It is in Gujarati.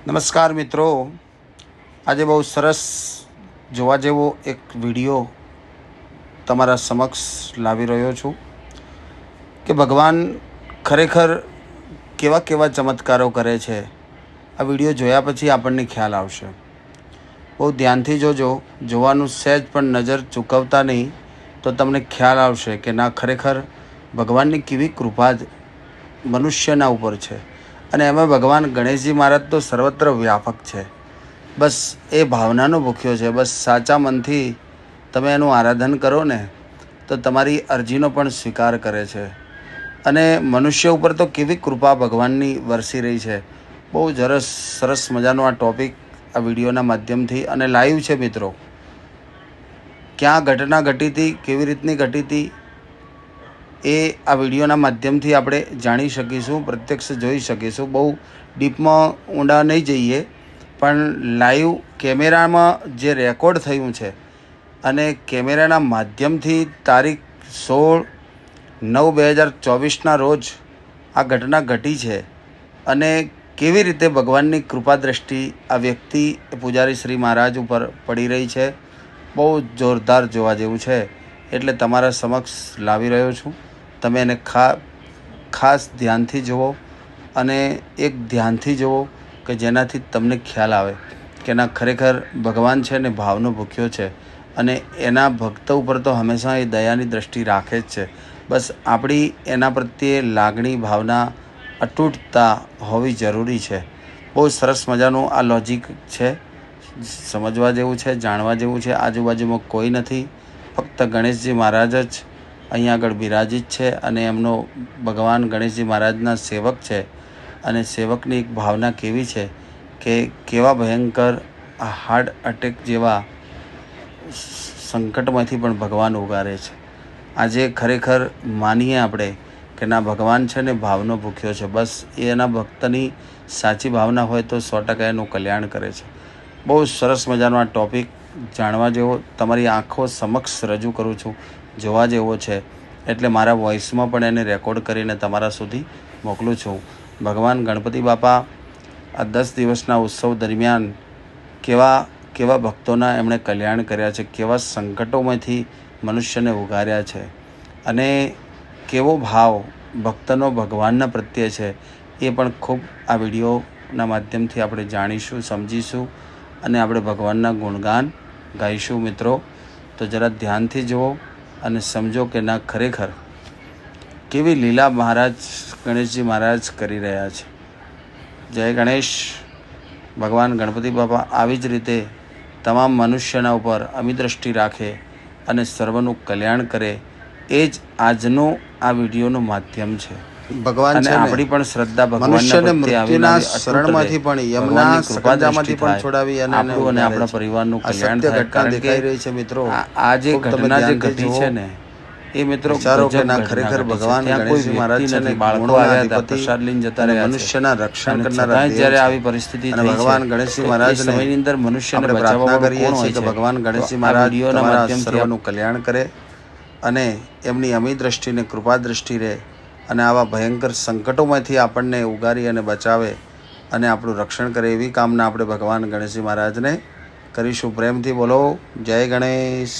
નમસ્કાર મિત્રો, આજે બહુ સરસ જોવા જેવો એક વિડીયો તમારા સમક્ષ લાવી રહ્યો છું કે ભગવાન ખરેખર કેવા કેવા ચમત્કારો કરે છે. આ વિડીયો જોયા પછી આપણને ખ્યાલ આવશે. બહુ ધ્યાનથી જોજો, જોવાનું સહેજ પણ નજર ચૂકવતા નહીં તો તમને ખ્યાલ આવશે કે ના, ખરેખર ભગવાનની કેવી કૃપા મનુષ્યના ઉપર છે. અને એમાં ભગવાન ગણેશજી મહારાજ તો સર્વત્ર વ્યાપક છે. બસ એ ભાવનાનો ભૂખ્યો છે. બસ સાચા મનથી તમે એનું આરાધન કરો ને તો તમારી અરજીનો પણ સ્વીકાર કરે છે. અને મનુષ્ય ઉપર તો કેવી કૃપા ભગવાનની વરસી રહી છે. બહુ સરસ મજાનો આ ટૉપિક આ વિડીયોના માધ્યમથી અને લાઈવ છે મિત્રો. ક્યાં ઘટના ઘટી હતી, કેવી રીતની ઘટી હતી, એ આ વિડીયોના માધ્યમથી આપણે જાણી શકીશું, પ્રત્યક્ષ જોઈ શકીશું. બહુ ડીપમાં ઊંડા નહીં જઈએ, પણ લાઈવ કેમેરામાં જે રેકોર્ડ થયું છે અને કેમેરાના માધ્યમથી તારીખ 16/9/2024ના રોજ આ ઘટના ઘટી છે. અને કેવી રીતે ભગવાનની કૃપા દ્રષ્ટિ આ વ્યક્તિ પૂજારી શ્રી મહારાજ ઉપર પડી રહી છે, બહુ જોરદાર જોવા જેવું છે. એટલે તમારા સમક્ષ લાવી રહ્યો છું. તમે એને ખાસ ધ્યાનથી જુઓ અને એક ધ્યાનથી જુઓ કે જેનાથી તમને ખ્યાલ આવે કે ના, ખરેખર ભગવાન છે ને ભાવનો ભૂખ્યો છે. અને એના ભક્ત ઉપર તો હંમેશા એ દયાની દ્રષ્ટિ રાખે જ છે. બસ આપણી એના પ્રત્યે લાગણી, ભાવના, અતૂટતા હોવી જરૂરી છે. બહુ સરસ મજાનું આ લોજિક છે, સમજવા જેવું છે, જાણવા જેવું છે. આજુબાજુમાં કોઈ નથી, ફક્ત ગણેશજી મહારાજ જ અહીંયા આગળ બિરાજિત છે અને એમનો ભગવાન ગણેશજી મહારાજના સેવક છે. અને સેવકની એક ભાવના કેવી છે કે કેવા ભયંકર આ હાર્ટ એટેક જેવા સંકટમાંથી પણ ભગવાન ઉગારે છે. આજે ખરેખર માનીએ આપણે કે ના, ભગવાન છે ને ભાવનો ભૂખ્યો છે. બસ એના ભક્તની સાચી ભાવના હોય તો 100% એનું કલ્યાણ કરે છે. બહુ સરસ મજાનો આ ટૉપિક જાણવા જેવો તમારી આંખો સમક્ષ રજૂ કરું છું, જોવા જેવો છે. એટલે મારા વોઇસમાં પણ એને રેકોર્ડ કરીને તમારા સુધી મોકલું છું. ભગવાન ગણપતિ બાપા આ 10 દિવસના ઉત્સવ દરમિયાન કેવા ભક્તોના એમણે કલ્યાણ કર્યા છે, કેવા સંકટોમાંથી મનુષ્યને ઉગાર્યા છે, અને કેવો ભાવ ભક્તનો ભગવાનના પ્રત્યે છે, એ પણ ખૂબ આ વિડીયોના માધ્યમથી આપણે જાણીશું, સમજીશું અને આપણે ભગવાનના ગુણગાન ગાઈશું. મિત્રો, તો જરા ધ્યાનથી જુઓ અને સમજો કે ના, ખરેખર કેવી લીલા ગણેશજી મહારાજ કરી રહ્યા છે. જય ગણેશ. ભગવાન ગણપતિ બાપા આવી જ રીતે તમામ મનુષ્યના ઉપર અમી દ્રષ્ટિ રાખે અને સર્વનું કલ્યાણ કરે, એ જ આજનો આ વિડીયોનું માધ્યમ છે. ભગવાન છે, આપણી પણ શ્રદ્ધા ભગવાનને મૃત્યુના શરણમાંથી પણ યમના કૃપામાંથી પણ છોડાવી અને આપણા પરિવારનું કલ્યાણ થાય. ઘટના દેખાઈ રહી છે મિત્રો. આ જે ઘટના જે ઘટી છે ને, એ મિત્રો વિચારો કે ના, ખરેખર ભગવાન ગણેશજી મહારાજ છે ને બાળકો આવ્યા હતા, પ્રસાદ લઈને જતા રહ્યા, મનુષ્યના રક્ષણ કરનારા જ્યારે આવી પરિસ્થિતિ થઈ, ભગવાન ગણેશજી મહારાજ સમયની અંદર મનુષ્યને પ્રાર્થના કરીએ છીએ કે ભગવાન ગણેશજી મહારાજ તમારા સર્વનું કલ્યાણ કરે અને એમની અમી દ્રષ્ટિને કૃપા દ્રષ્ટિ રહે અને આવા ભયંકર સંકટોમાંથી આપણને ઉગારી અને બચાવે અને આપણું રક્ષણ કરે, એવી કામના આપણે ભગવાન ગણેશજી મહારાજને કરીશું. પ્રેમથી બોલો જય ગણેશ.